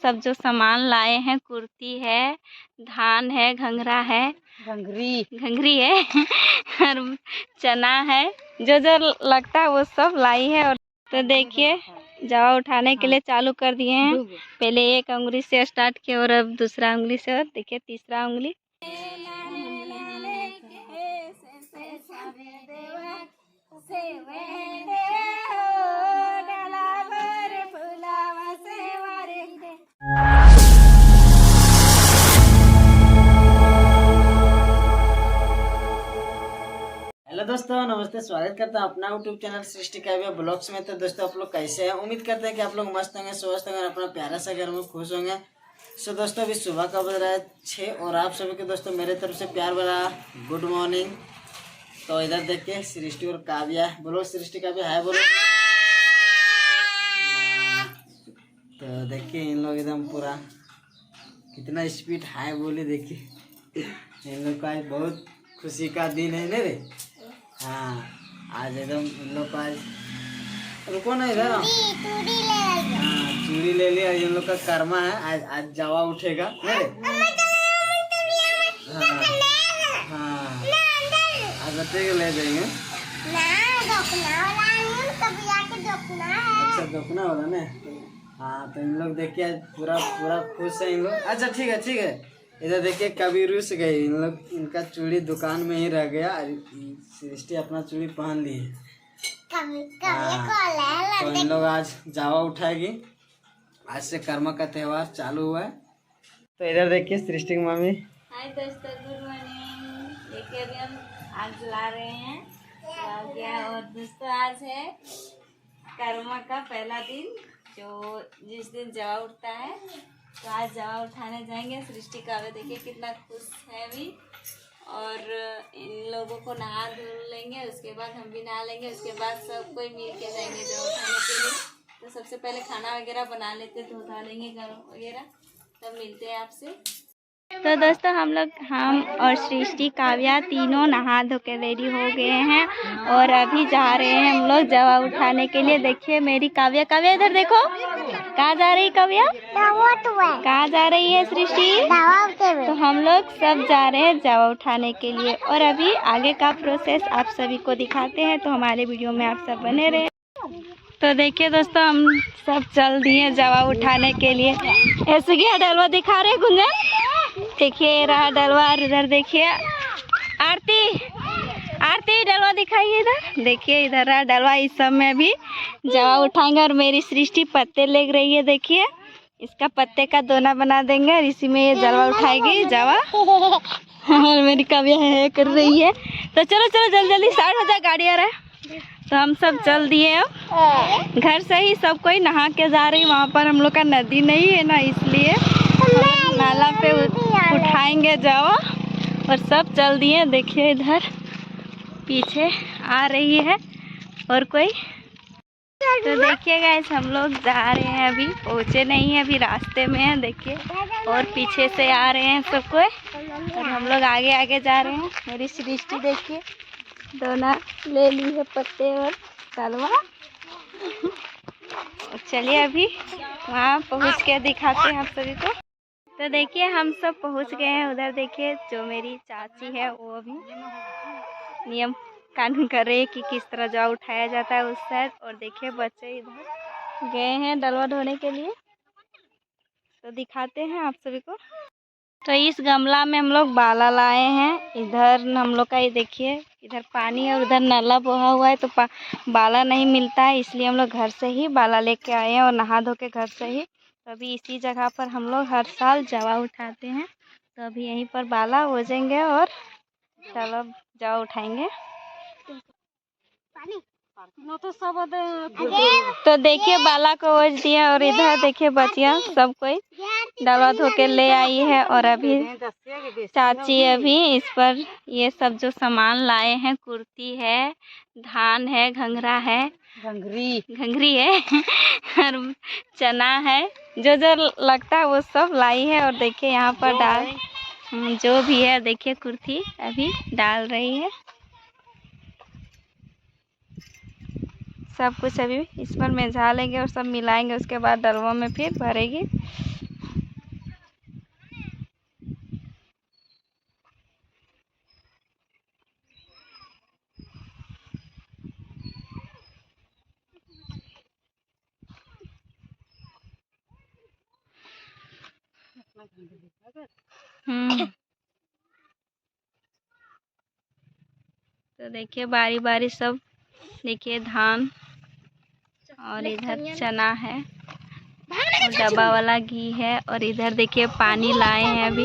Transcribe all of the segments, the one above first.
सब जो सामान लाए हैं, कुर्ती है, धान है, घंघरा है, घंघरी है और चना है, जो जो लगता है वो सब लाई है। और तो देखिए जावा उठाने के लिए चालू कर दिए हैं। पहले एक उंगली से स्टार्ट किया और अब दूसरा उंगली से, और देखिए तीसरा उंगली। हेलो दोस्तों, नमस्ते। स्वागत करता हूँ अपना यूट्यूब चैनल सृष्टि काव्या ब्लॉग्स में। तो दोस्तों आप लोग कैसे हैं? उम्मीद करते हैं कि आप लोग मस्त होंगे, स्वस्थ होंगे और अपना प्यारा सा घर में खुश होंगे। सो दोस्तों अभी सुबह का बज रहा है 6 और आप सभी को दोस्तों मेरे तरफ से प्यार भरा गुड मॉर्निंग। तो इधर देखिए सृष्टि और काव्या, बोलो सृष्टि काव्या हाय बोलो। तो देखिए इन लोग एकदम पूरा कितना स्पीड हाय बोले। देखिए इन लोग का आज बहुत खुशी का दिन है ना रे। हाँ आज एकदम इन लोग का आज रुको ना इधर। हाँ चूड़ी ले लिया। इन लोग का कर्मा है, आज आज जावा उठेगा ना रे। हाँ आज बच्चे ले जाएंगे। अच्छा दोपना वाला ना। हाँ तो इन लोग देखिए आज पूरा पूरा खुश है इन लोग। अच्छा ठीक है ठीक है। इधर देखिए कभी रुस गए इन लोग, इनका चूड़ी दुकान में ही रह गया। सृष्टि अपना चूड़ी पहन ली है। तो इन लोग आज जावा उठाएगी। आज से कर्मा का त्योहार चालू हुआ है। तो इधर देखिए सृष्टि की मम्मी। हाय दोस्तों, गुड मॉर्निंग। देखिए अभी हम आग जला रहे हैं गया। और दोस्तों आज है कर्मा का पहला दिन, जो जिस दिन जावा उठता है। तो आज जावा उठाने जाएंगे। सृष्टि काव्या देखिए कितना खुश है अभी। और इन लोगों को नहा धुल लेंगे, उसके बाद हम भी नहा लेंगे, उसके बाद सब कोई मिल के जाएंगे जावा उठाने के लिए। तो सबसे पहले खाना वगैरह बना लेते, धो लेंगे घर वगैरह, तब मिलते हैं आपसे। तो दोस्तों हम और सृष्टि काव्या तीनों नहा धो के रेडी हो गए हैं और अभी जा रहे हैं हम लोग जावा उठाने के लिए। देखिए मेरी काव्या, काव्या इधर देखो, कहाँ जा रही काव्या? कहाँ जा रही है सृष्टि? तो हम लोग सब जा रहे हैं जावा उठाने के लिए और अभी आगे का प्रोसेस आप सभी को दिखाते हैं। तो हमारे वीडियो में आप सब बने रहे। तो देखिए दोस्तों हम सब चल दिए जावा उठाने के लिए। ऐसे क्या डलवा दिखा रहे गुंजन? देखिए रहा डलवा। इधर देखिए आरती, आरती डलवा दिखाइए इधर। देखिए इधर रहा डलवा। इस सब में अभी जावा उठाएंगे और मेरी सृष्टि पत्ते ले रही है। देखिए इसका पत्ते का दोना बना देंगे और इसी में ये जलवा उठाएगी जावा। और मेरी काव्या है कर रही है। तो चलो चलो जल्दी जल्दी स्टार्ट हो जाए, गाड़ी आ रहा है। तो हम सब चल दिए। अब घर से ही सब कोई नहा के जा रही। वहाँ पर हम लोग का नदी नहीं है ना, इसलिए नाला पे उठाएंगे जावा और सब चल दिए। देखिए इधर पीछे आ रही है और कोई। तो देखिए गाइस हम लोग जा रहे हैं, अभी पहुँचे नहीं है, अभी रास्ते में है। देखिए और पीछे से आ रहे हैं सब कोई और हम लोग आगे आगे जा रहे हैं। मेरी सृष्टि देखिए दोना ले ली है पत्ते और तलवा। चलिए अभी वहाँ पहुँच के दिखाते हैं आप सभी को। तो देखिए हम सब पहुँच गए हैं। उधर देखिए जो मेरी चाची है वो अभी नियम कानून कर रही है कि किस तरह जावा उठाया जाता है उस साइड। और देखिए बच्चे इधर गए हैं डलवा ढोने के लिए। तो दिखाते हैं आप सभी को। तो इस गमला में हम लोग बाला लाए हैं। इधर हम लोग का ये देखिए इधर पानी है और उधर नाला बहा हुआ है, तो बाला नहीं मिलता है, इसलिए हम लोग घर से ही बाला लेके आए हैं और नहा धो के घर से ही। तो अभी इसी जगह पर हम लोग हर साल जावा उठाते हैं। तो अभी यहीं पर बाला हो जाएंगे और चलो जावा उठाएंगे। तो देखिए बाला को ओझ दिया और इधर देखिए बचिया सब कोई डलवा धो के ले आई है। और अभी चाची अभी इस पर ये सब जो सामान लाए हैं, कुर्ती है, धान है, घंघरा है, घंघरी है और चना है, जो जो लगता है वो सब लाई है। और देखिए यहाँ पर डाल जो भी है, देखिए कुर्ती अभी डाल रही है। सब कुछ अभी इस पर मेझा लेंगे और सब मिलाएंगे, उसके बाद डलवों में फिर भरेगी। तो देखिए बारी बारी सब, देखिए धान और इधर चना है और डब्बा वाला घी है और इधर देखिए पानी लाए हैं अभी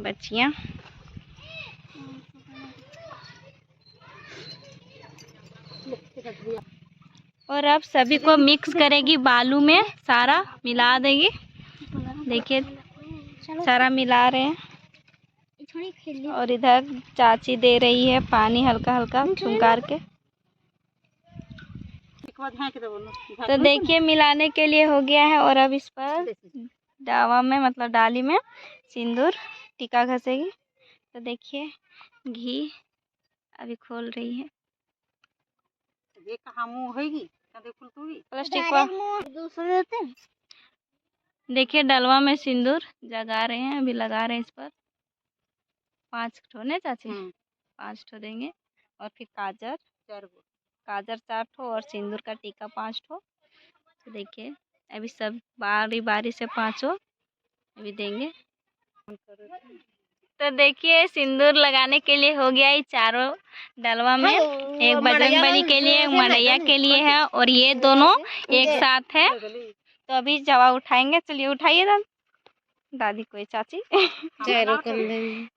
बच्चियाँ। और अब सभी को मिक्स करेगी, बालू में सारा मिला देगी। देखिए सारा मिला रहे हैं और इधर चाची दे रही है पानी हल्का हल्का छुंकार के। तो देखिए मिलाने के लिए हो गया है और अब इस पर डावा में मतलब डाली में सिंदूर टीका घसेगी। तो देखिए घी अभी खोल रही है प्लास्टिक पर। देखिए डलवा में सिंदूर जगा रहे हैं, अभी लगा रहे हैं इस पर 5 ठो ने चाची, 5 ठो देंगे और फिर काजर 4 ठो और सिंदूर का टीका 5 ठो। तो देखिए अभी सब बारी बारी से 5 अभी देंगे। तो देखिए सिंदूर लगाने के लिए हो गया ये चारों डलवा में, एक बजरंगबली के लिए, एक मड़ैया के लिए है और ये दोनों एक साथ है। तो अभी जवा उठाएंगे, चलिए उठाइए दादी को चाची।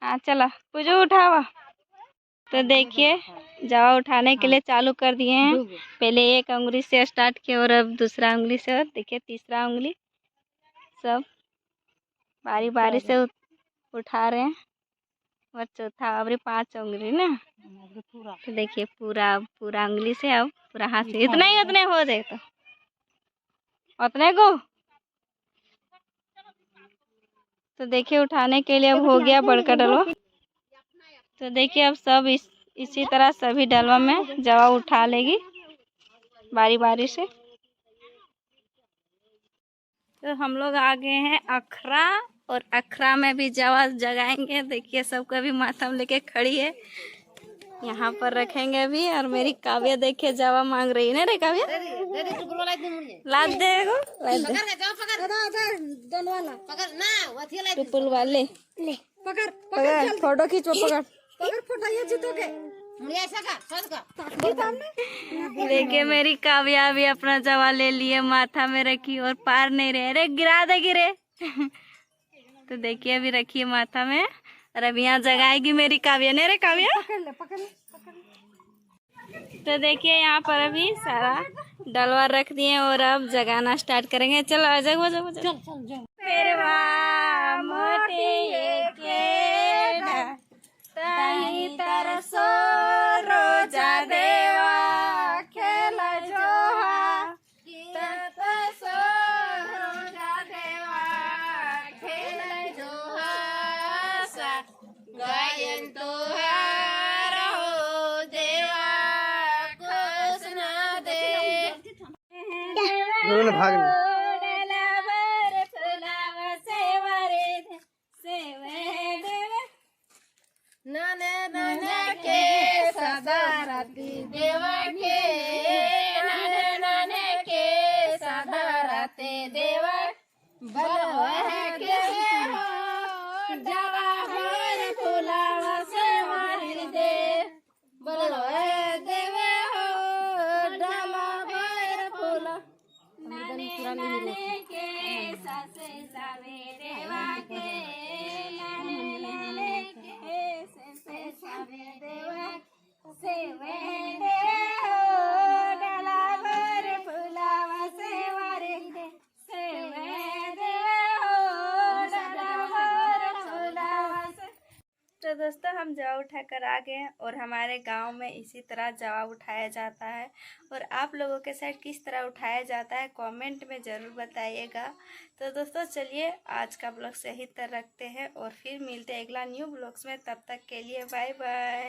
हाँ चला पूजो उठावा। तो देखिए जवा उठाने के लिए चालू कर दिए हैं। पहले एक उंगली से स्टार्ट किया और अब दूसरा उंगली से, और देखिए तीसरा उंगली, सब बारी बारी से उठा रहे हैं। और चौथा अभी 5 उंगली ना, तो देखिए पूरा उंगली से, अब पूरा हाथ से इतना ही उतने हो जाए तो उतने को। तो देखिए उठाने के लिए अब हो गया बड़का डलवा। तो देखिए अब सब इसी तरह सभी डलवा में जवा उठा लेगी बारी बारी से। तो हम लोग आ गए हैं अखरा और अखरा में भी जवा जगाएंगे। देखिए सबको अभी माथा में लेके खड़ी है, यहाँ पर रखेंगे अभी। और मेरी काव्या देखिए जवा मांग रही है ना रे काव्या, लाद देगो टुपुल वाले पकड़ फोटो खींचो, पकड़ देखिए मेरी काव्या भी अपना जवा ले लिए, माथा में रखी और पार नहीं रहे, अरे गिरा दे गिरे। तो देखिए अभी रखिए माथा में और अब यहाँ जगाएगी मेरी काव्या ने रे काव्या। तो देखिए यहाँ पर अभी सारा डलवा रख दिए और अब जगाना स्टार्ट करेंगे। चलो जगो जगो जगो। ताही तरसो रोजा देवा खेल जोहा, तरसो रोजा देवा खेल जोहा, सा गायन तोहार हो देवा कृष्ण दे। भाग के सदारती देवा के, नाने के सदारती देवा बलवा के हो जवा भर फुलावा से मारी दे, बलवा देवे हो डाला भर फूला, नाने के सासे सावे देवा के, नाने के से सावे देवा सेवे दे हो डाला भर फुलावा सेवारे दे, सेवे दे हो डाला भर फुलावा से। तो दोस्तों हम जवा उठा कर आ गए और हमारे गांव में इसी तरह जवा उठाया जाता है। और आप लोगों के साइड किस तरह उठाया जाता है कमेंट में ज़रूर बताइएगा। तो दोस्तों चलिए आज का ब्लॉग से यहीं तक रखते हैं और फिर मिलते हैं अगला न्यू ब्लॉग्स में। तब तक के लिए बाय बाय।